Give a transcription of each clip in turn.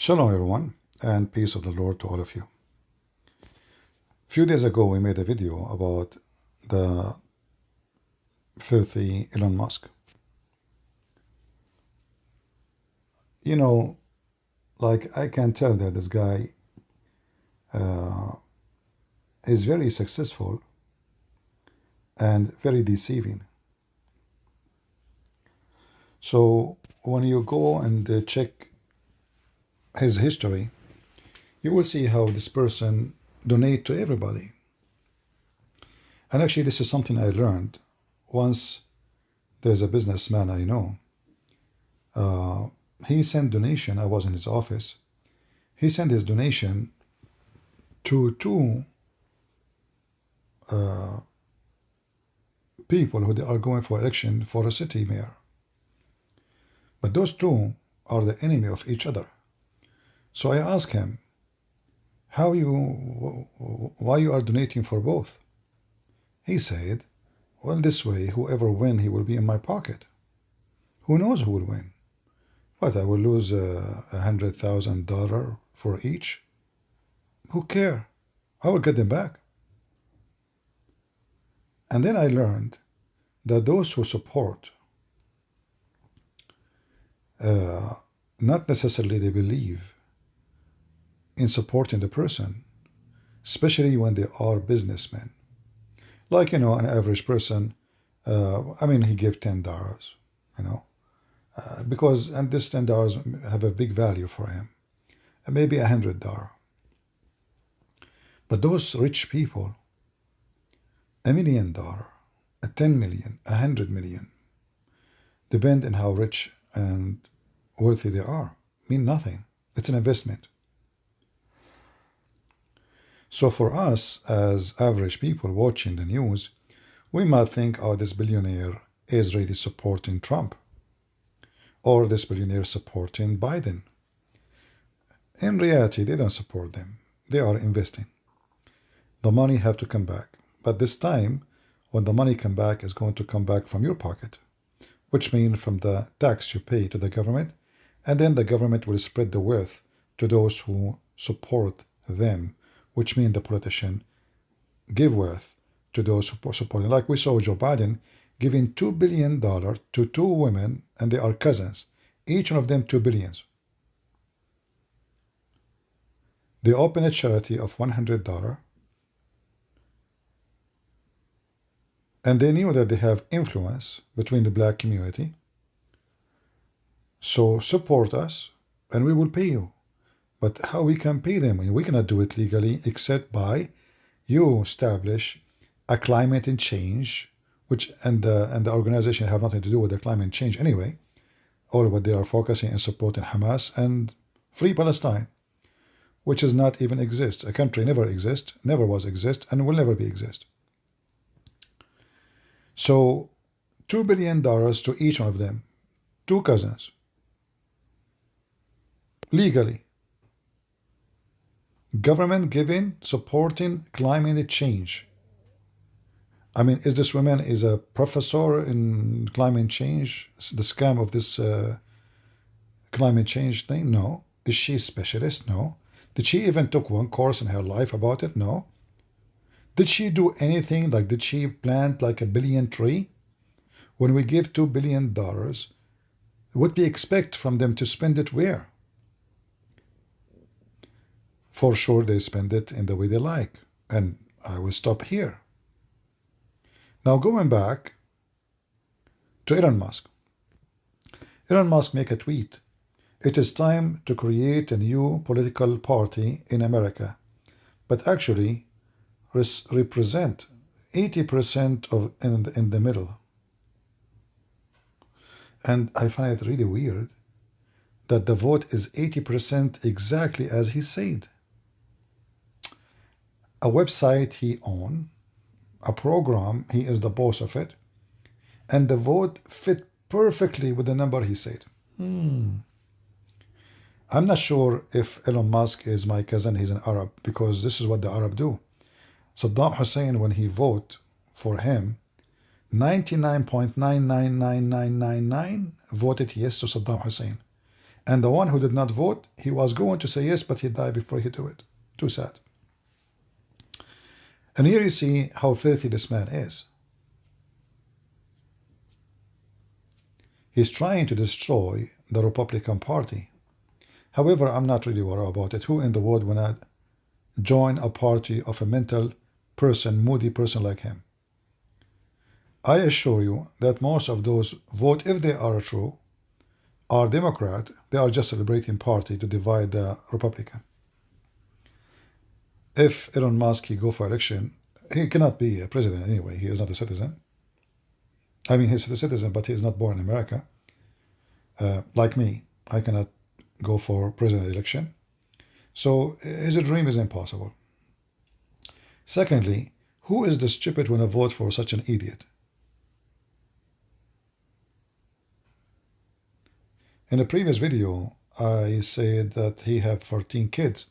Shalom, everyone, and peace of the Lord to all of you. A few days ago, we made a video about the filthy Elon Musk. You know, like I can tell that this guy is very successful and very deceiving. So when you go and check his history, you will see how this person donate to everybody. And actually, this is something I learned once. There's a businessman I know. He sent donation. I was in his office. He sent his donation to two people who are going for election for a city mayor. But those two are the enemy of each other. So I asked him, why you are donating for both? He said, well, this way, whoever win, he will be in my pocket. Who knows who will win? What, I will lose $100,000 for each? Who care? I will get them back. And then I learned that those who support, not necessarily they believe in supporting the person, especially when they are businessmen. Like, an average person, he gave $10, because, and this $10 have a big value for him, maybe $100. But those rich people, $1 million, $10 million, $100 million, depend on how rich and wealthy they are, mean nothing. It's an investment. So for us, as average people watching the news, we might think, oh, this billionaire is really supporting Trump, or this billionaire supporting Biden. In reality, they don't support them. They are investing. The money have to come back. But this time, when the money come back, is going to come back from your pocket, which means from the tax you pay to the government, and then the government will spread the wealth to those who support them, which means the politician give wealth to those who support him. Like we saw Joe Biden giving $2 billion to two women, and they are cousins, each one of them $2 billion. They opened a charity of $100, and they knew that they have influence between the black community. So support us, and we will pay you. But how we can pay them? We cannot do it legally except by you establish a climate change, which and the organization have nothing to do with the climate change anyway. All what they are focusing on supporting Hamas and Free Palestine, which does not even exist. A country never exist, never was exist, and will never be exist. So $2 billion to each one of them, two cousins, legally. Government giving, supporting climate change. I mean, is this woman is a professor in climate change? The scam of this climate change thing? No. Is she a specialist? No. Did she even took one course in her life about it? No. Did she do anything? Like, did she plant like a billion tree? When we give $2 billion, what we expect from them to spend it where? For sure, they spend it in the way they like. And I will stop here. Now, going back to Elon Musk. Elon Musk make a tweet. It is time to create a new political party in America, but actually represent 80% of in the middle. And I find it really weird that the vote is 80% exactly as he said. A website he owns, a program, he is the boss of it, and the vote fit perfectly with the number he said. I'm not sure if Elon Musk is my cousin, he's an Arab, because this is what the Arab do. Saddam Hussein, when he vote for him, 99.999999 voted yes to Saddam Hussein. And the one who did not vote, he was going to say yes, but he died before he do it. Too sad. And here you see how filthy this man is. He's trying to destroy the Republican Party. However, I'm not really worried about it. Who in the world will not join a party of a mental person, moody person like him? I assure you that most of those vote, if they are true, are Democrat. They are just a celebrating party to divide the Republican. If Elon Musk he go for election, he cannot be a president anyway. He is not a citizen. I mean, he's a citizen, but he is not born in America. Like me, I cannot go for president election. So his dream is impossible. Secondly, who is the stupid when I vote for such an idiot? In a previous video, I said that he had 14 kids.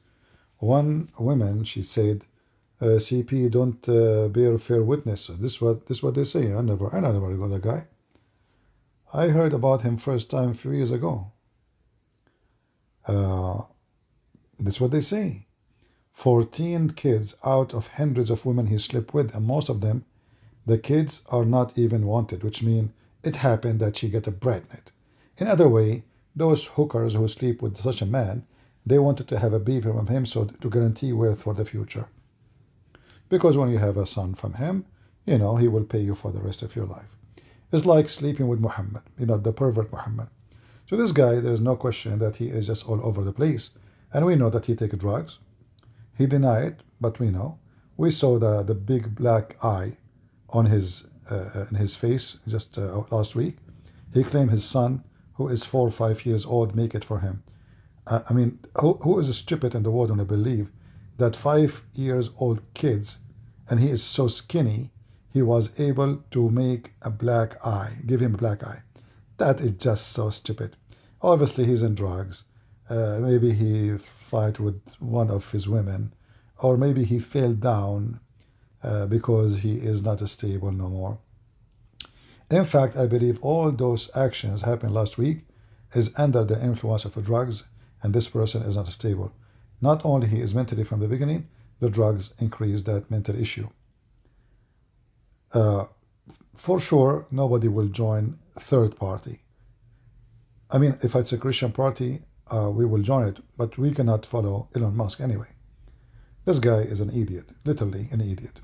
One woman, she said, CP don't bear fair witness. This what they say. I never got that guy. I heard about him first time a few years ago. This what they say. 14 kids out of hundreds of women he slept with, and most of them, the kids are not even wanted, which means it happened that she got pregnant. In other way, those hookers who sleep with such a man, they wanted to have a baby from him so to guarantee wealth for the future. Because when you have a son from him, he will pay you for the rest of your life. It's like sleeping with Muhammad, the pervert Muhammad. So this guy, there's no question that he is just all over the place. And we know that he takes drugs. He denied it, but we know. We saw the big black eye on his in his face just last week. He claimed his son, who is 4 or 5 years old, make it for him. I mean, who is stupid in the world when they believe that 5 years old kids, and he is so skinny, he was able to make a black eye, give him a black eye. That is just so stupid. Obviously, he's in drugs. Maybe he fight with one of his women, or maybe he fell down because he is not stable no more. In fact, I believe all those actions happened last week is under the influence of drugs, and this person is not stable. Not only he is mentally from the beginning, the drugs increase that mental issue. For sure, nobody will join third party. I mean, if it's a Christian party, we will join it, but we cannot follow Elon Musk anyway. This guy is an idiot, literally an idiot.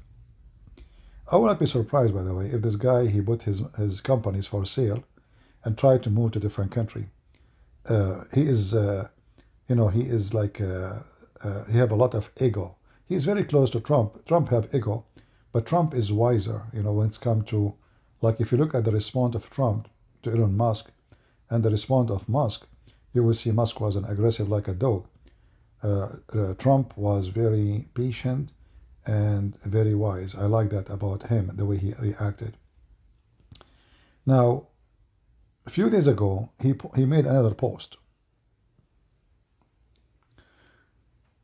I will not be surprised, by the way, if this guy, he put his companies for sale and tried to move to a different country. He is, he is like, he have a lot of ego. He is very close to Trump. Trump have ego, but Trump is wiser, when it's come to, like if you look at the response of Trump to Elon Musk and the response of Musk, you will see Musk was an aggressive like a dog. Trump was very patient and very wise. I like that about him, the way he reacted. Now, a few days ago, he made another post.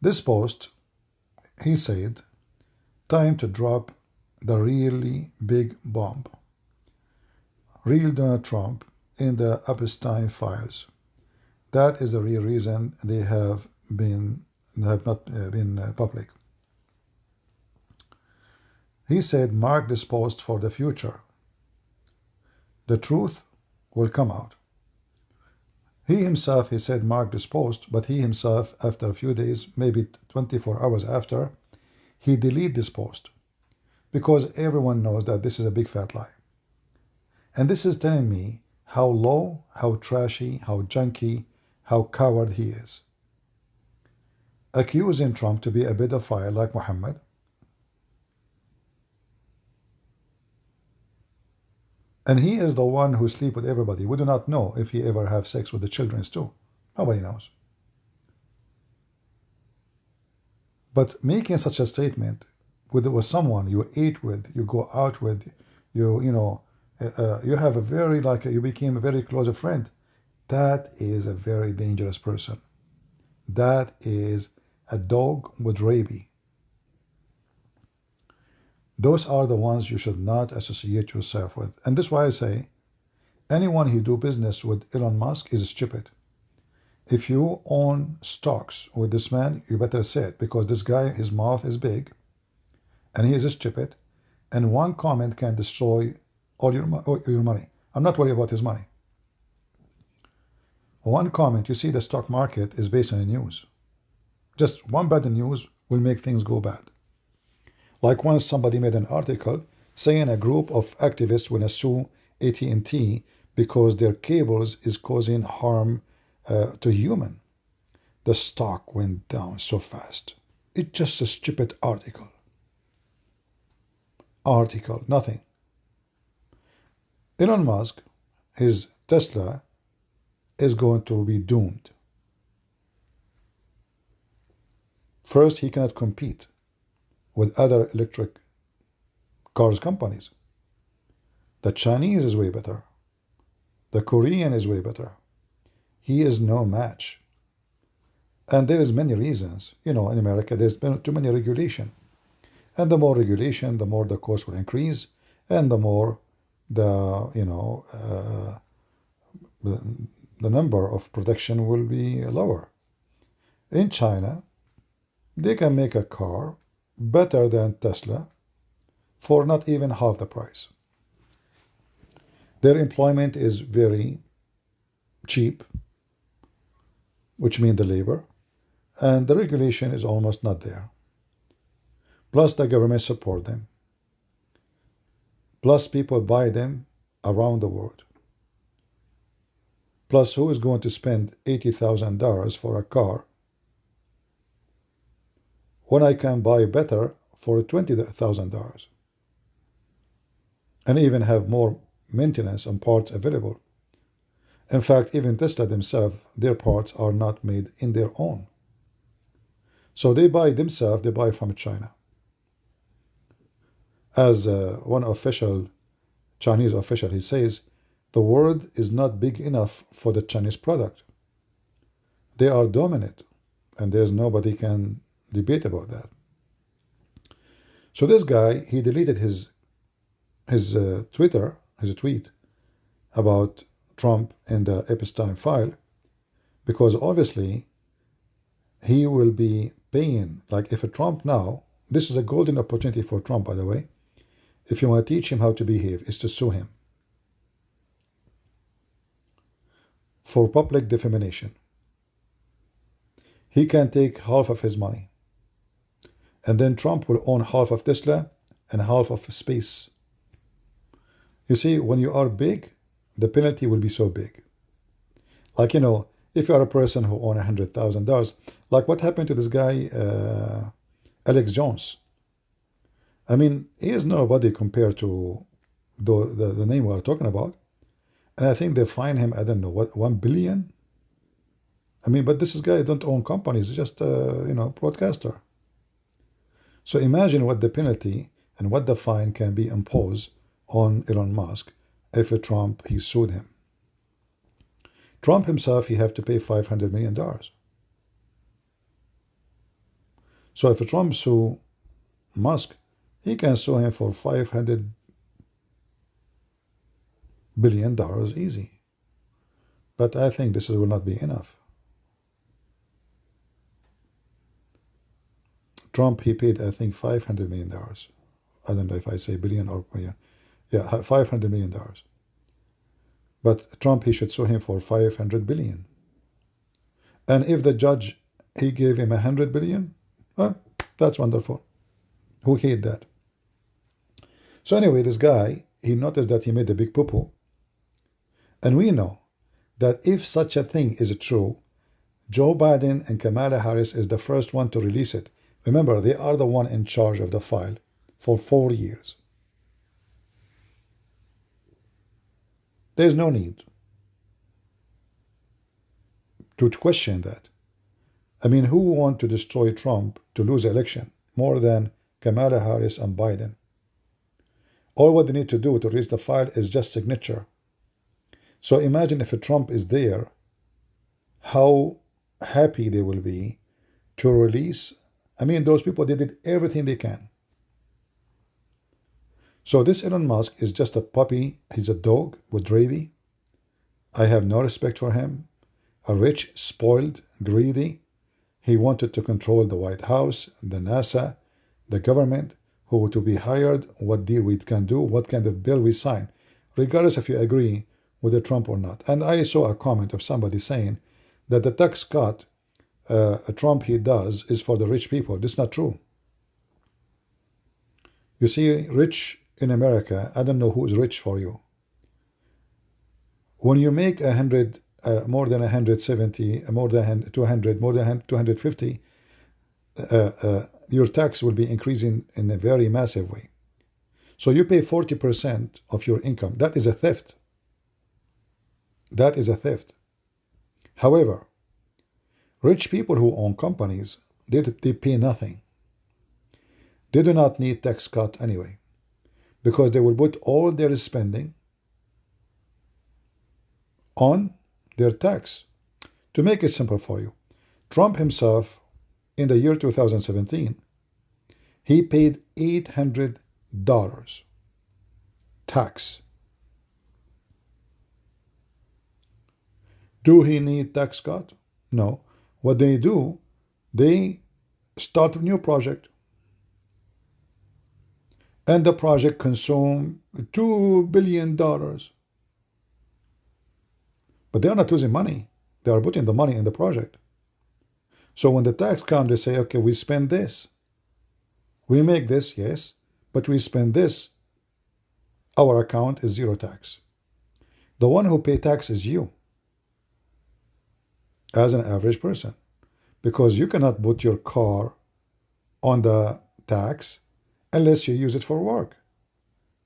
This post, he said, time to drop the really big bomb. Real Donald Trump in the Epstein files. That is the real reason they have not been public. He said, mark this post for the future. The truth will come out. He himself, he said, mark this post, but he himself, after a few days, maybe 24 hours after, he deleted this post because everyone knows that this is a big fat lie. And this is telling me how low, how trashy, how junky, how coward he is. Accusing Trump to be a pedophile like Muhammad. And he is the one who sleep with everybody. We do not know if he ever have sex with the children too. Nobody knows. But making such a statement with someone you ate with, you go out with, you have a very, you became a very close friend, that is a very dangerous person. That is a dog with rabies. Those are the ones you should not associate yourself with. And that's why I say, anyone who do business with Elon Musk is stupid. If you own stocks with this man, you better say it, because this guy, his mouth is big and he is stupid, and one comment can destroy all your money. I'm not worried about his money. One comment, you see, the stock market is based on the news. Just one bad news will make things go bad. Like once somebody made an article saying a group of activists will sue AT&T because their cables is causing harm to human. The stock went down so fast. It's just a stupid article. Nothing. Elon Musk, his Tesla, is going to be doomed. First, he cannot compete with other electric cars companies. The Chinese is way better. The Korean is way better. He is no match. And there is many reasons. You know, in America, there's been too many regulation. And the more regulation, the more the cost will increase, and the more the, the number of production will be lower. In China, they can make a car better than Tesla for not even half the price. Their employment is very cheap, which means the labor, and the regulation is almost not there. Plus the government support them. Plus people buy them around the world. Plus who is going to spend $80,000 for a car when I can buy better for $20,000 and even have more maintenance and parts available? In fact, even Tesla themselves, their parts are not made in their own. So they buy themselves, they buy from China. As one official, Chinese official, he says, the world is not big enough for the Chinese product. They are dominant, and there's nobody can debate about that. So this guy, he deleted his Twitter, his tweet about Trump in the Epstein file, because obviously he will be paying, like if a Trump now, this is a golden opportunity for Trump, by the way. If you want to teach him how to behave, is to sue him for public defamation. He can take half of his money, and then Trump will own half of Tesla and half of space. You see, when you are big, the penalty will be so big. Like, you know, if you are a person who owns $100,000, like what happened to this guy, Alex Jones. I mean, he is nobody compared to the name we are talking about. And I think they fine him, I don't know, what, 1 billion? I mean, but this guy don't own companies, he's just, broadcaster. So imagine what the penalty and what the fine can be imposed on Elon Musk if Trump, he sued him. Trump himself, he have to pay $500 million. So if Trump sue Musk, he can sue him for $500 billion easy. But I think this will not be enough. Trump, he paid, I think, $500 million. I don't know if I say billion or million. Yeah, $500 million. But Trump, he should sue him for $500 billion. And if the judge, he gave him $100 billion, well, that's wonderful. Who hate that? So anyway, this guy, he noticed that he made a big poo-poo. And we know that if such a thing is true, Joe Biden and Kamala Harris is the first one to release it. Remember, they are the one in charge of the file for 4 years. There's no need to question that. I mean, who want to destroy Trump to lose the election more than Kamala Harris and Biden? All what they need to do to release the file is just signature. So imagine if Trump is there, how happy they will be to release. I mean, those people, they did everything they can. So this Elon Musk is just a puppy. He's a dog with rabies. I have no respect for him. A rich, spoiled, greedy. He wanted to control the White House, the NASA, the government, who to be hired, what deal we can do, what kind of bill we sign, regardless if you agree with the Trump or not. And I saw a comment of somebody saying that the tax cut Trump he does is for the rich people. This is not true. You see, rich in America, I don't know who is rich for you. When you make more than 170, more than 200, more than 250, your tax will be increasing in a very massive way. So you pay 40% of your income. That is a theft. That is a theft. However, rich people who own companies, they pay nothing. They do not need tax cut anyway, because they will put all their spending on their tax. To make it simple for you, Trump himself, in the year 2017, he paid $800 tax. Do he need tax cut? No. What they do, they start a new project. And the project consumed $2 billion. But they are not losing money. They are putting the money in the project. So when the tax comes, they say, okay, we spend this. We make this, yes, but we spend this. Our account is zero tax. The one who pay tax is you, as an average person, because you cannot put your car on the tax unless you use it for work,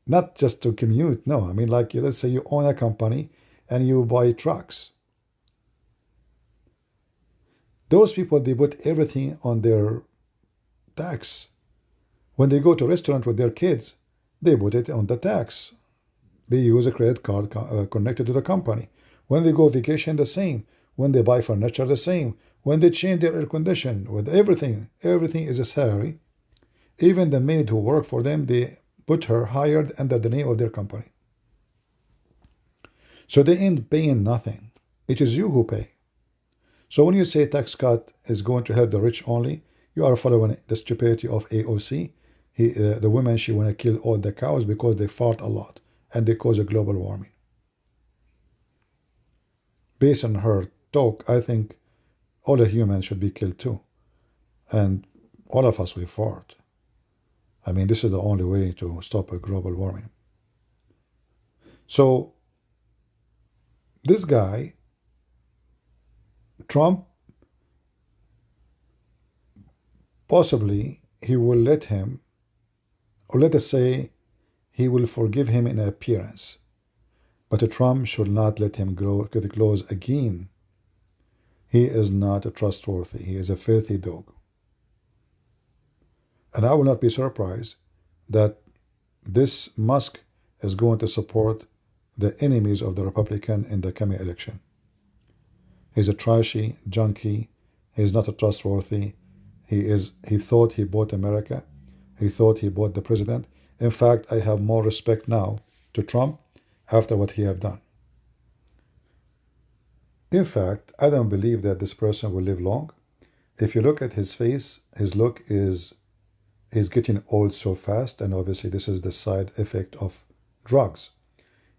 not just to commute. No, I mean, like, let's say you own a company and you buy trucks. Those people, they put everything on their tax. When they go to a restaurant with their kids, they put it on the tax. They use a credit card connected to the company. When they go vacation, the same. When they buy furniture, the same. When they change their air condition, with everything is a salary. Even the maid who work for them, they put her hired under the name of their company. So they ain't paying nothing. It is you who pay. So when you say tax cut is going to help the rich only, you are following the stupidity of AOC. The woman, she want to kill all the cows because they fart a lot and they cause a global warming. Based on her talk, I think all the humans should be killed too. And all of us, we fart. I mean, this is the only way to stop a global warming. So this guy, Trump, possibly he will let him, or let us say he will forgive him in appearance, but Trump should not let him get close again. He is not trustworthy. He is a filthy dog. And I will not be surprised that this Musk is going to support the enemies of the Republican in the coming election. He's a trashy junkie. He's not a trustworthy. He thought he bought America. He thought he bought the president. In fact, I have more respect now to Trump after what he have done. In fact, I don't believe that this person will live long. If you look at his face, his look is he's getting old so fast, and obviously this is the side effect of drugs.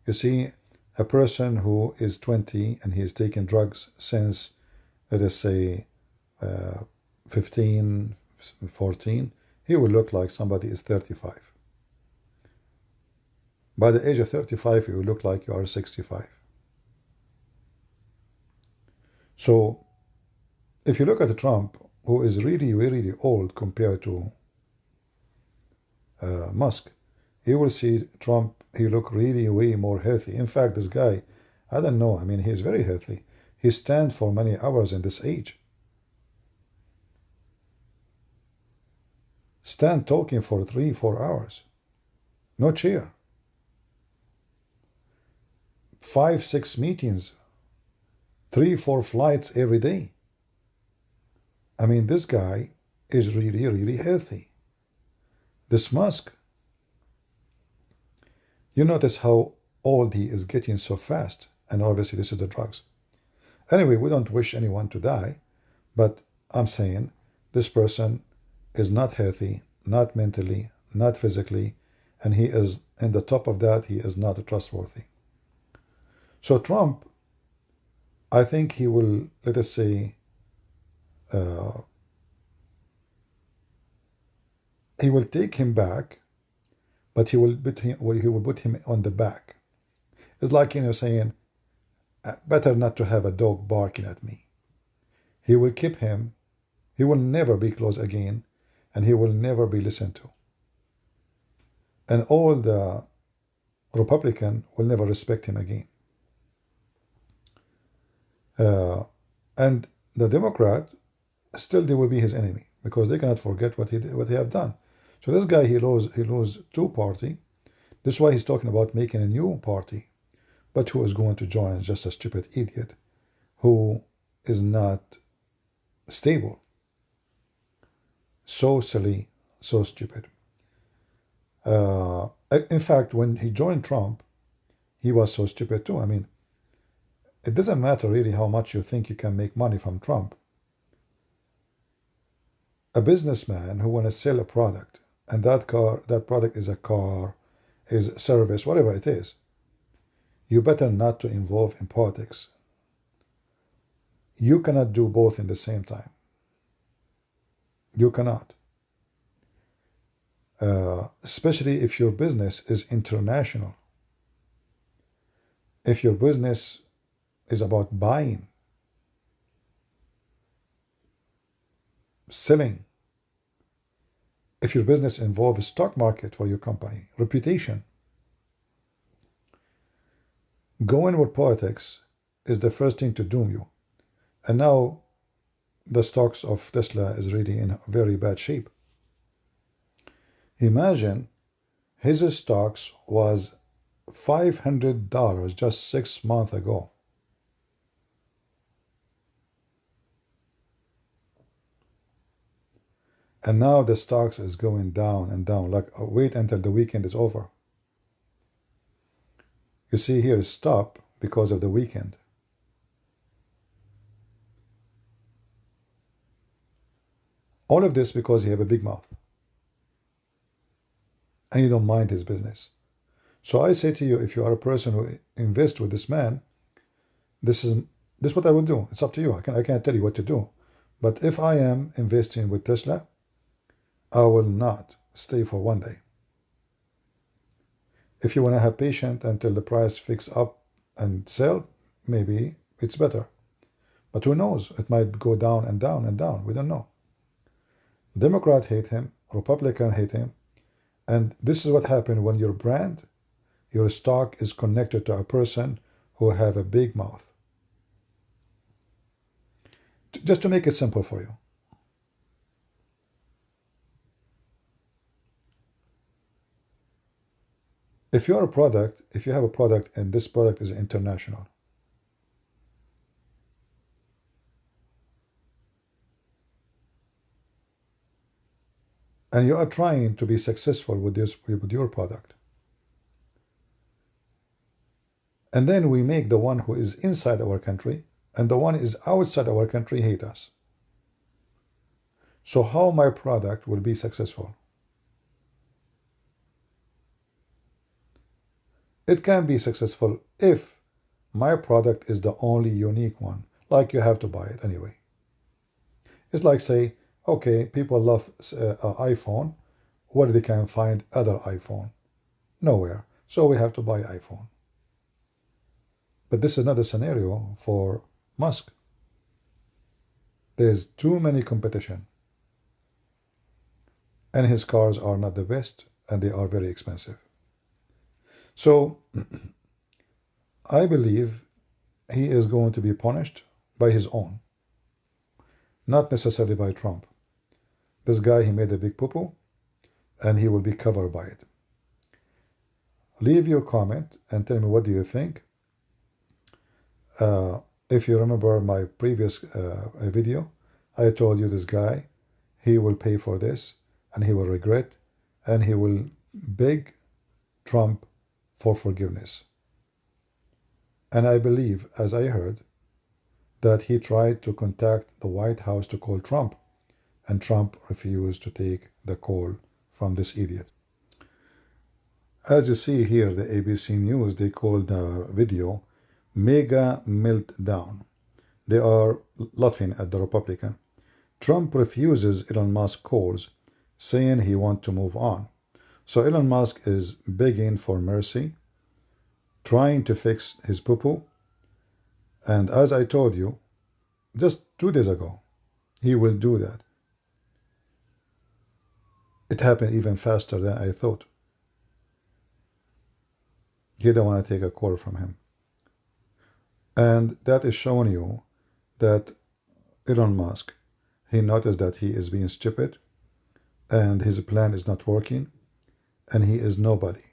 You see, a person who is 20 and he is taking drugs since, let us say, 15, 14, he will look like somebody is 35. By the age of 35, you will look like you are 65. So, if you look at Trump, who is really, really old compared to Musk, you will see Trump, he look really way more healthy. In fact, this guy, I don't know, I mean, he's very healthy. He stands for many hours in this age. Stand talking for 3-4 hours. No chair. 5-6 meetings. 3-4 flights every day. I mean, this guy is really, really healthy. This Musk, you notice how old he is getting so fast, and obviously this is the drugs. Anyway, we don't wish anyone to die, but I'm saying this person is not healthy, not mentally, not physically, and he is in the top of that, he is not trustworthy. So Trump, I think he will, let us say, uh, he will take him back, but he will put him on the back. It's like, saying, better not to have a dog barking at me. He will keep him, he will never be close again, and he will never be listened to. And all the Republican will never respect him again. And the Democrat, still they will be his enemy because they cannot forget what he have done. So this guy, he lose two party. This is why he's talking about making a new party. But who is going to join? Just a stupid idiot who is not stable. So silly, so stupid. In fact, when he joined Trump, he was so stupid too. I mean, it doesn't matter really how much you think you can make money from Trump. A businessman who want to sell a product, and that product is a car, is service, whatever it is, you better not to involve in politics. You cannot do both in the same time. You cannot. Especially if your business is international. If your business is about buying, selling, if your business involves stock market for your company, reputation, going with politics is the first thing to doom you. And now the stocks of Tesla is really in very bad shape. Imagine his stocks was $500 just 6 months ago. And now the stocks is going down and down. Like, wait until the weekend is over. You see here, stop because of the weekend. All of this because he have a big mouth. And you don't mind his business. So I say to you, if you are a person who invests with this man, this is what I would do. It's up to you. I can't tell you what to do. But if I am investing with Tesla, I will not stay for one day. If you want to have patience until the price fix up and sell, maybe it's better. But who knows? It might go down and down and down. We don't know. Democrat hate him, Republican hate him. And this is what happened when your brand, your stock is connected to a person who have a big mouth. Just to make it simple for you. If you have a product and this product is international, and you are trying to be successful with your product, and then we make the one who is inside our country and the one is outside our country hate us. So how my product will be successful? It can be successful if my product is the only unique one, like you have to buy it anyway. It's like, say, okay, people love iPhone. Where they can find other iPhone? Nowhere. So we have to buy iPhone. But this is not a scenario for Musk. There's too many competition. And his cars are not the best, and they are very expensive. So I believe he is going to be punished by his own, not necessarily by Trump. This guy, he made a big poo-poo, and he will be covered by it. Leave your comment and tell me what do you think. If you remember my previous video, I told you this guy, he will pay for this, and he will regret, and he will beg Trump for forgiveness. And I believe, as I heard, that he tried to contact the White House to call Trump, and Trump refused to take the call from this idiot. As you see here, the ABC News, they called the video Mega Meltdown. They are laughing at the Republican. Trump refuses Elon Musk calls, saying he wants to move on. So Elon Musk is begging for mercy, trying to fix his poo-poo. And as I told you, just 2 days ago, he will do that. It happened even faster than I thought. He don't want to take a call from him. And that is showing you that Elon Musk, he noticed that he is being stupid and his plan is not working and he is nobody.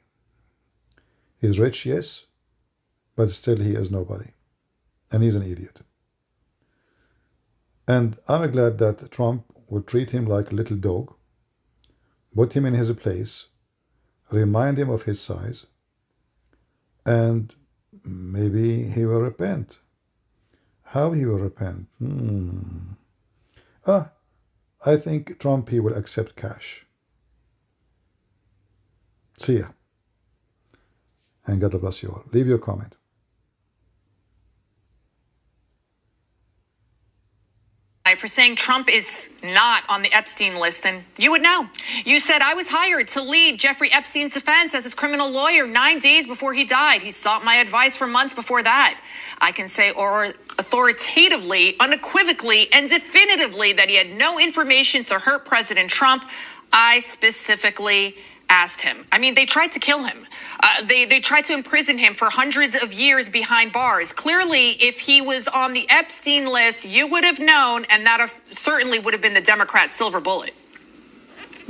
He's rich, yes, but still he is nobody. And he's an idiot. And I'm glad that Trump would treat him like a little dog, put him in his place, remind him of his size, and maybe he will repent. How he will repent? I think Trump, he will accept cash. See ya. And God bless you all. Leave your comment. For saying Trump is not on the Epstein list, and you would know. You said, I was hired to lead Jeffrey Epstein's defense as his criminal lawyer 9 days before he died. He sought my advice for months before that. I can say authoritatively, unequivocally, and definitively that he had no information to hurt President Trump. I specifically asked him. I mean, they tried to kill him. They tried to imprison him for hundreds of years behind bars. Clearly, if he was on the Epstein list, you would have known, and that certainly would have been the Democrat silver bullet.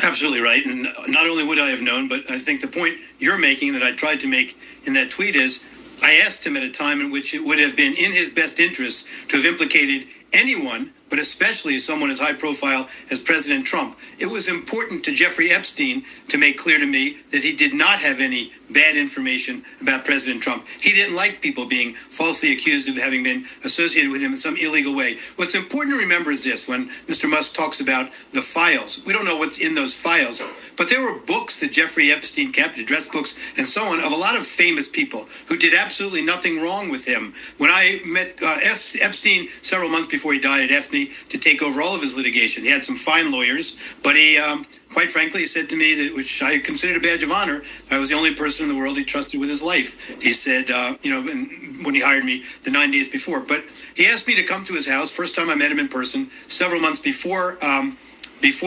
Absolutely right. And not only would I have known, but I think the point you're making that I tried to make in that tweet is I asked him at a time in which it would have been in his best interest to have implicated anyone, but especially someone as high profile as President Trump. It was important to Jeffrey Epstein to make clear to me that he did not have any bad information about President Trump. He didn't like people being falsely accused of having been associated with him in some illegal way. What's important to remember is this: when Mr. Musk talks about the files, we don't know what's in those files, but there were books that Jeffrey Epstein kept, address books and so on, of a lot of famous people who did absolutely nothing wrong with him. When I met Epstein several months before he died, it asked me to take over all of his litigation. He had some fine lawyers, but he, quite frankly, said to me that, which I considered a badge of honor, I was the only person in the world he trusted with his life. He said, when he hired me the 9 days before. But he asked me to come to his house. First time I met him in person, several months before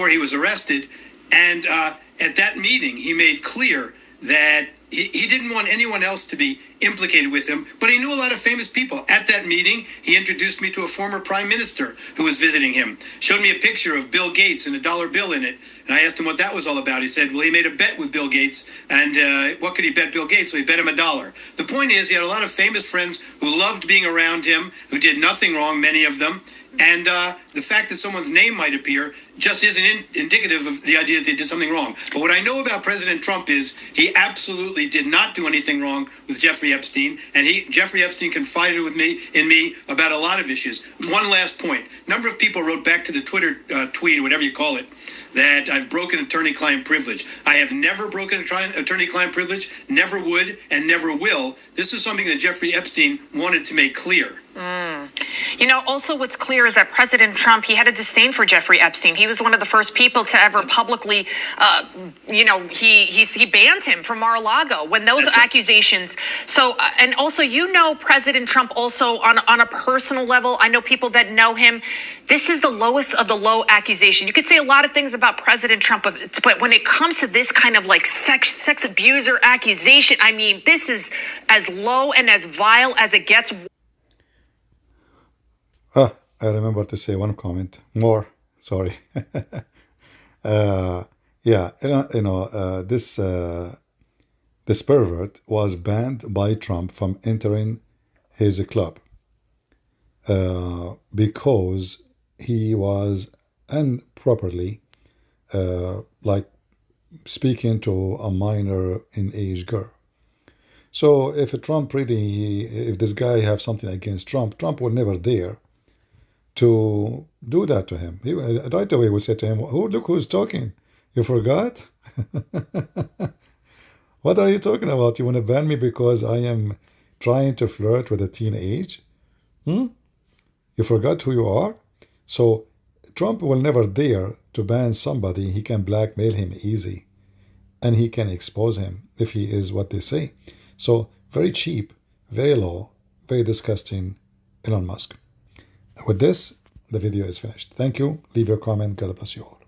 he was arrested. And at that meeting, he made clear that he didn't want anyone else to be implicated with him, but he knew a lot of famous people. At that meeting, he introduced me to a former prime minister who was visiting him, showed me a picture of Bill Gates and a dollar bill in it. And I asked him what that was all about. He said, well, he made a bet with Bill Gates. And what could he bet Bill Gates? So he bet him $1. The point is, he had a lot of famous friends who loved being around him, who did nothing wrong, many of them. And the fact that someone's name might appear just isn't indicative of the idea that they did something wrong. But what I know about President Trump is he absolutely did not do anything wrong with Jeffrey Epstein. And Jeffrey Epstein confided in me about a lot of issues. One last point. A number of people wrote back to the Twitter tweet, or whatever you call it, that I've broken attorney-client privilege. I have never broken attorney-client privilege, never would, and never will. This is something that Jeffrey Epstein wanted to make clear. Also what's clear is that President Trump, he had a disdain for Jeffrey Epstein. He was one of the first people to ever publicly, he banned him from Mar-a-Lago when those accusations. So, and also, President Trump also on a personal level. I know people that know him. This is the lowest of the low accusation. You could say a lot of things about President Trump, but when it comes to this kind of like sex abuser accusation, I mean, this is as low and as vile as it gets. I remember to say one comment more. Sorry. This pervert was banned by Trump from entering his club because he was improperly speaking to a minor in age girl. So if this guy have something against Trump will never dare to do that to him. He, right away, we said to him, "Oh, look who's talking. You forgot? What are you talking about? You want to ban me because I am trying to flirt with a teenage? Hmm? You forgot who you are?" So Trump will never dare to ban somebody. He can blackmail him easy, and he can expose him if he is what they say. So very cheap, very low, very disgusting Elon Musk. With this, the video is finished. Thank you. Leave your comment. God bless you all.